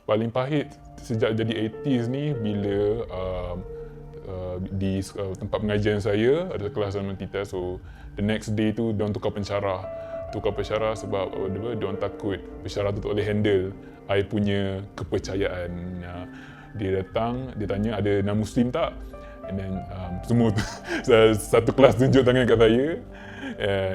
Paling pahit sejak jadi 80s ni bila di tempat pengajian saya ada kelas dalam kita, so the next day tu diorang tukar pensyarah sebab diorang takut pensyarah tu tak boleh handle I punya kepercayaan. Dia datang, dia tanya ada nama Muslim tak, and then semua satu kelas tunjuk tangan kat saya,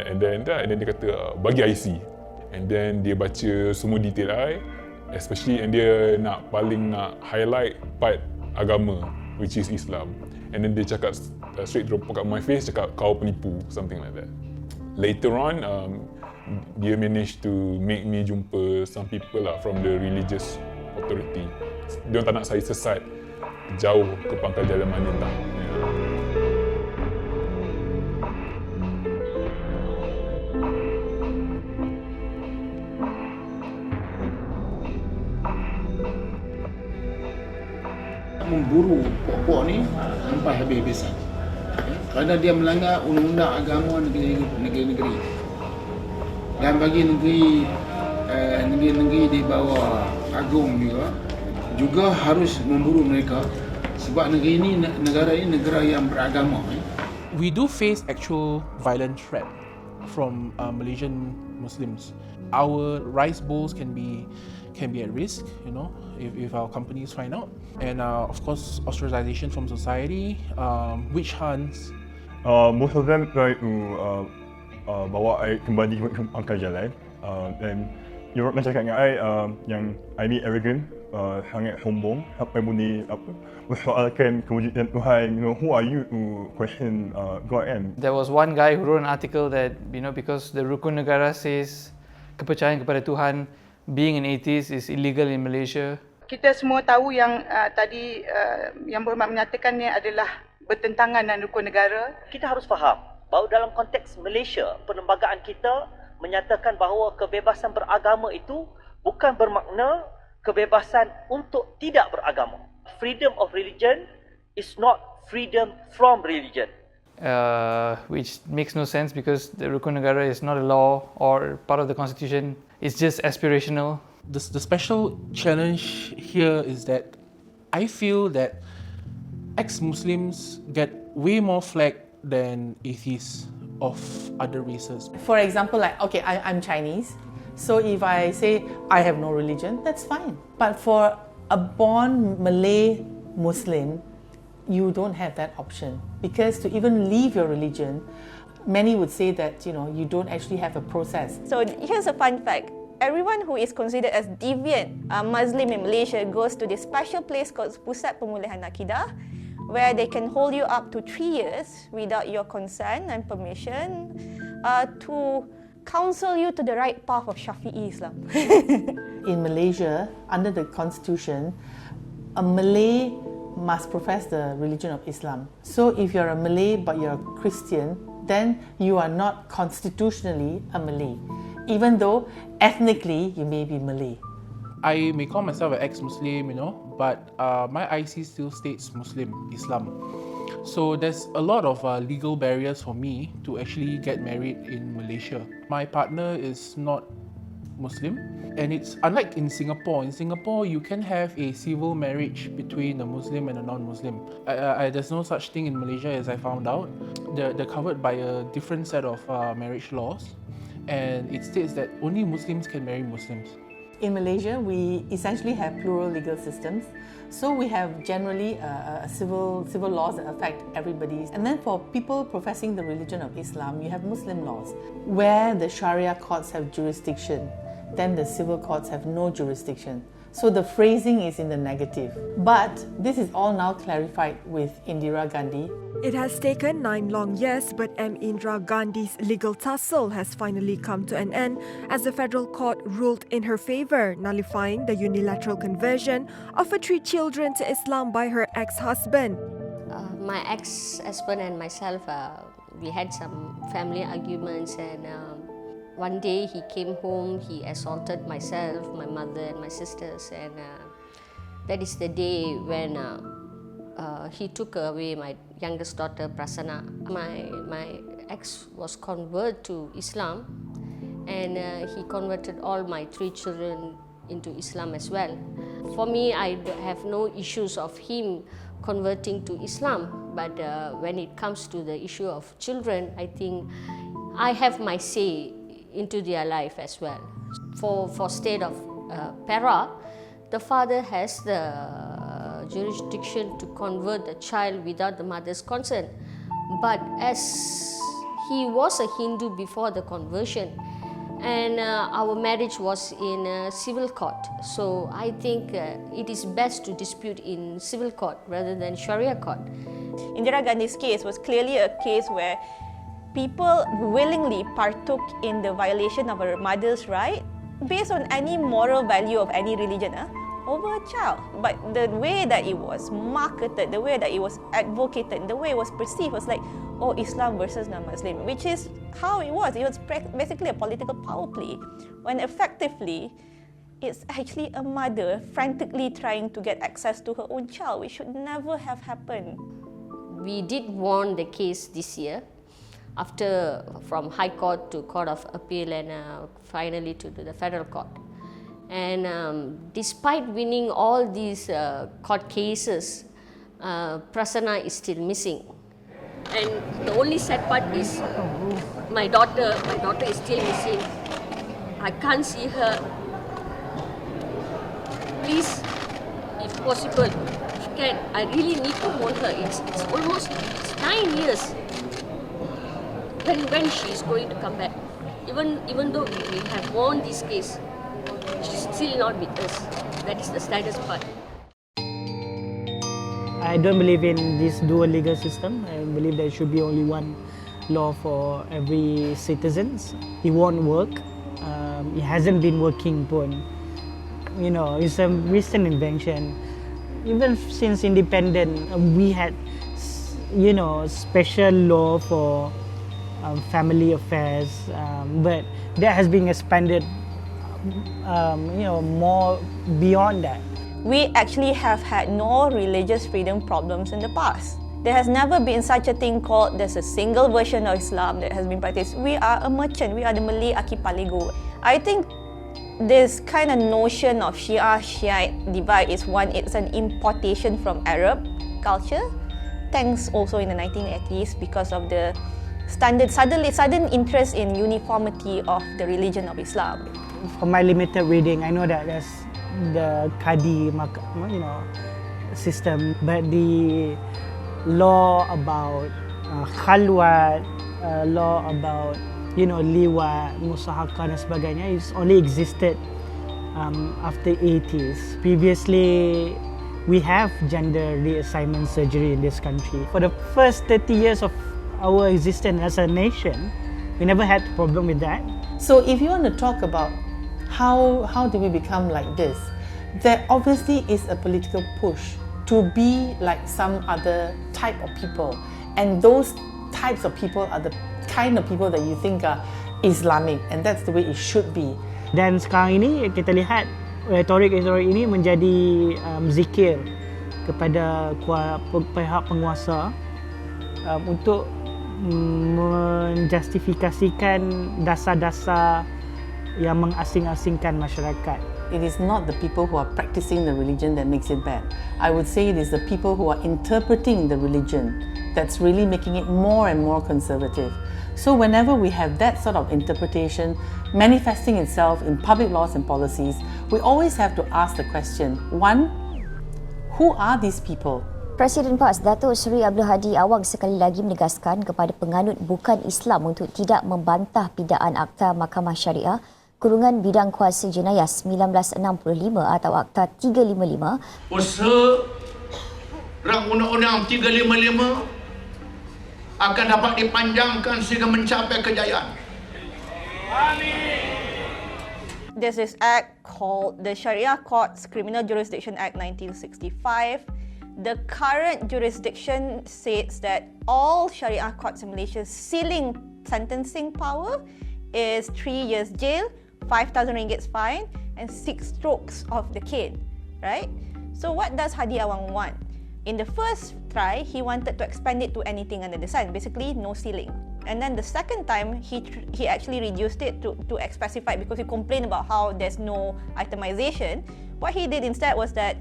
and then dia kata bagi IC, and then dia baca semua detail I, especially, and dia paling nak highlight part agama, which is Islam, and then dia cakap straight kat my face, cakap kau penipu, something like that. Later on, dia managed to make me jumpa some people lah from the religious authority. Dia tak nak saya sesat jauh ke pangkal jalan mana entah. Memburu pokok ni sampai habis-habisan. Kerana dia melanggar undang-undang agama negeri-negeri. Dan bagi negeri-negeri di bawah agung juga harus memburu mereka sebab negara ini negara yang beragama. We do face actual violent threat from Malaysian Muslims. Our rice bowls can be at risk, if our companies find out, and of course ostracization from society, witch hunts. Most of them try to bawa I kembali ke pangkal jalan, dan Europe cakap dengan I yang I ni arrogant, sangat sombong sampai boleh persoalkan kewujudan Tuhan. Who are you to question God? There was one guy who wrote an article that because the Rukun Negara says kepercayaan kepada Tuhan, being an atheist is illegal in Malaysia. Kita semua tahu yang tadi yang berhormat menyatakannya adalah bertentangan dengan rukun negara. Kita harus faham bahawa dalam konteks Malaysia, perlembagaan kita menyatakan bahawa kebebasan beragama itu bukan bermakna kebebasan untuk tidak beragama. Freedom of religion is not freedom from religion. Which makes no sense because the Rukun Negara is not a law or part of the constitution. It's just aspirational. The special challenge here is that I feel that ex-Muslims get way more flack than atheists of other races. For example, I'm Chinese, so if I say I have no religion, that's fine. But for a born Malay Muslim, you don't have that option, because to even leave your religion, many would say that you don't actually have a process. So here's a fun fact. Everyone who is considered as deviant Muslim in Malaysia goes to this special place called Pusat Pemulihan Akidah, where they can hold you up to 3 years without your consent and permission to counsel you to the right path of Shafi'i Islam. In Malaysia, under the constitution, a Malay must profess the religion of Islam. So if you're a Malay but you're a Christian, then you are not constitutionally a Malay, even though ethnically you may be Malay. I may call myself an ex-Muslim, but my IC still states Muslim Islam. So there's a lot of legal barriers for me to actually get married in Malaysia. My partner is not Muslim, and it's unlike in Singapore. In Singapore, you can have a civil marriage between a Muslim and a non-Muslim. There's no such thing in Malaysia, as I found out. They're covered by a different set of marriage laws, and it states that only Muslims can marry Muslims. In Malaysia, we essentially have plural legal systems. So we have generally civil laws that affect everybody. And then for people professing the religion of Islam, you have Muslim laws, where the Sharia courts have jurisdiction, then the civil courts have no jurisdiction. So the phrasing is in the negative. But this is all now clarified with Indira Gandhi. It has taken 9 long years, but M. Indira Gandhi's legal tussle has finally come to an end as the federal court ruled in her favour, nullifying the unilateral conversion of her 3 children to Islam by her ex-husband. My ex-husband and myself, we had some family arguments, and one day he came home, he assaulted myself, my mother and my sisters, and that is the day when he took away my youngest daughter, Prasanna. My ex was converted to Islam, and he converted all my 3 children into Islam as well. for me, I have no issues of him converting to Islam. But when it comes to the issue of children, I think I have my say into their life as well. For state of Perak, the father has the jurisdiction to convert the child without the mother's consent. But as he was a Hindu before the conversion, and our marriage was in a civil court, so I think it is best to dispute in civil court rather than Sharia court. Indira Gandhi's case was clearly a case where people willingly partook in the violation of her mother's right based on any moral value of any religion over a child. But the way that it was marketed, the way that it was advocated, the way it was perceived was like, oh, Islam versus non-Muslim, which is how it was. It was basically a political power play, when effectively it's actually a mother frantically trying to get access to her own child, which should never have happened. We did won the case this year, after from High Court to Court of Appeal and finally to the Federal Court. And despite winning all these court cases, Prasanna is still missing. And the only sad part is my daughter is still missing. I can't see her. Please, if possible, if you can, I really need to hold her. It's almost 9 years. When she is going to come back? Even though we have won this case, she's still not with us. That is the saddest part. I don't believe in this dual legal system. I believe there should be only one law for every citizen. It won't work. It hasn't been working pun. You know, it's a recent invention. Even since independence, we had, you know, special law for family affairs, but that has been expanded, you know, more beyond that. We actually have had no religious freedom problems in the past. There has never been such a thing called there's a single version of Islam that has been practiced. We are a merchant, we are the Malay archipelago. I think this kind of notion of Shia-Shiite divide is one, it's an importation from Arab culture, thanks also in the 1980s because of the sudden interest in uniformity of the religion of Islam. From my limited reading, I know that there's the Qadi, you know, system, but the law about khalwat, law about, you know, liwat, musahaka dan sebagainya is only existed after 80s. Previously, we have gender reassignment surgery in this country. For the first 30 years of our existence as a nation, we never had a problem with that. So if you want to talk about how do we become like this, there obviously is a political push to be like some other type of people, and those types of people are the kind of people that you think are Islamic, and that's the way it should be. Dan sekarang ini kita lihat retorik ini menjadi zikir kepada pihak penguasa untuk menjustifikasikan dasar-dasar yang mengasing-asingkan masyarakat. It is not the people who are practicing the religion that makes it bad. I would say it is the people who are interpreting the religion that's really making it more and more conservative. So whenever we have that sort of interpretation manifesting itself in public laws and policies, we always have to ask the question, one, who are these people? Presiden PAS Datuk Seri Abdul Hadi Awang sekali lagi menegaskan kepada penganut bukan Islam untuk tidak membantah pidaan Akta Mahkamah Syariah Kurungan Bidang Kuasa Jenayah 1965 atau Akta 355. Usaha Rang Undang-Undang 355 akan dapat dipanjangkan sehingga mencapai kejayaan. There's this act called the Sharia Courts Criminal Jurisdiction Act 1965. The current jurisdiction states that all Sharia courts in Malaysia's ceiling sentencing power is 3 years jail, 5,000 ringgit fine and 6 strokes of the cane, right? So what does Hadi Awang want? In the first try, he wanted to expand it to anything under the sun, basically no ceiling. And then the second time, he actually reduced it to specify because he complained about how there's no itemization. What he did instead was that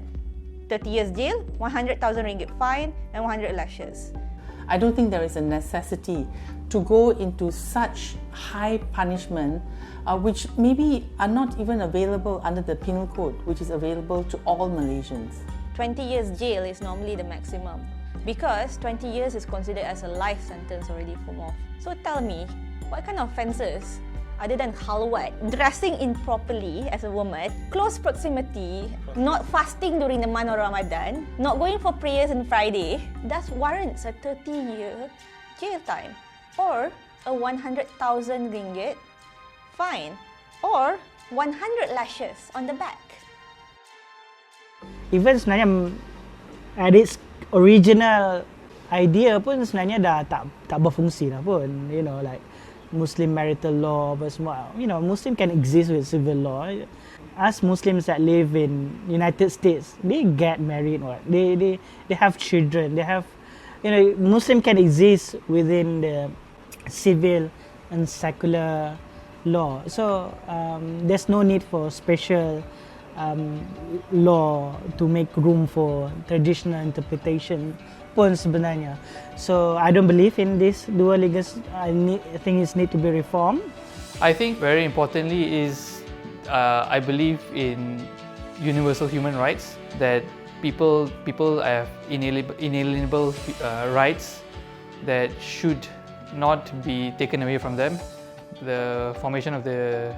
30 years jail, 100,000 ringgit fine, and 100 lashes. I don't think there is a necessity to go into such high punishment, which maybe are not even available under the penal code, which is available to all Malaysians. 20 years jail is normally the maximum because 20 years is considered as a life sentence already for more. So tell me, what kind of offences other than khalwat, dressing improperly as a woman, close proximity, not fasting during the month of Ramadan, not going for prayers on Friday, that warrants a 30-year jail time or a 100,000 ringgit fine or 100 lashes on the back. Even sebenarnya at its original idea pun sebenarnya dah tak berfungsi dah pun, you know, like Muslim marital law apa semua, you know, Muslim can exist with civil law. Us Muslims that live in United States, they get married, what they have children, they have, you know, Muslim can exist within the civil and secular law. So there's no need for special law to make room for traditional interpretation pun sebenarnya. So I don't believe in this dual legal. I think it need to be reformed. I think very importantly is I believe in universal human rights, that people have inalienable rights that should not be taken away from them. The formation of the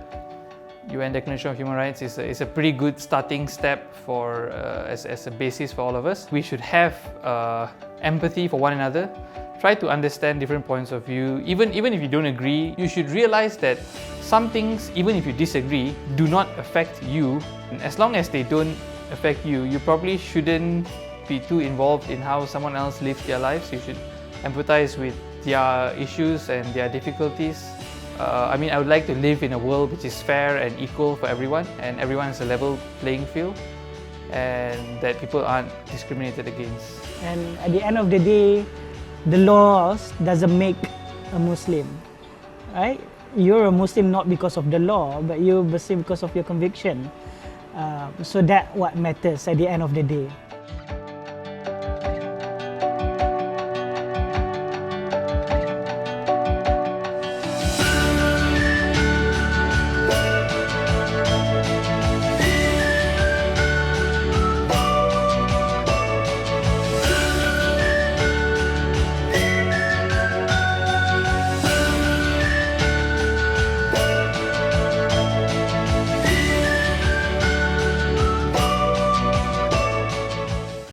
UN Declaration of Human Rights is a pretty good starting step for as a basis for all of us. We should have empathy for one another. Try to understand different points of view. Even if you don't agree, you should realize that some things, even if you disagree, do not affect you. And as long as they don't affect you, you probably shouldn't be too involved in how someone else lives their lives. You should empathize with their issues and their difficulties. I mean, I would like to live in a world which is fair and equal for everyone, and everyone has a level playing field, and that people aren't discriminated against. And at the end of the day, the laws doesn't make a Muslim, right? You're a Muslim not because of the law, but you're Muslim because of your conviction. So that what matters at the end of the day.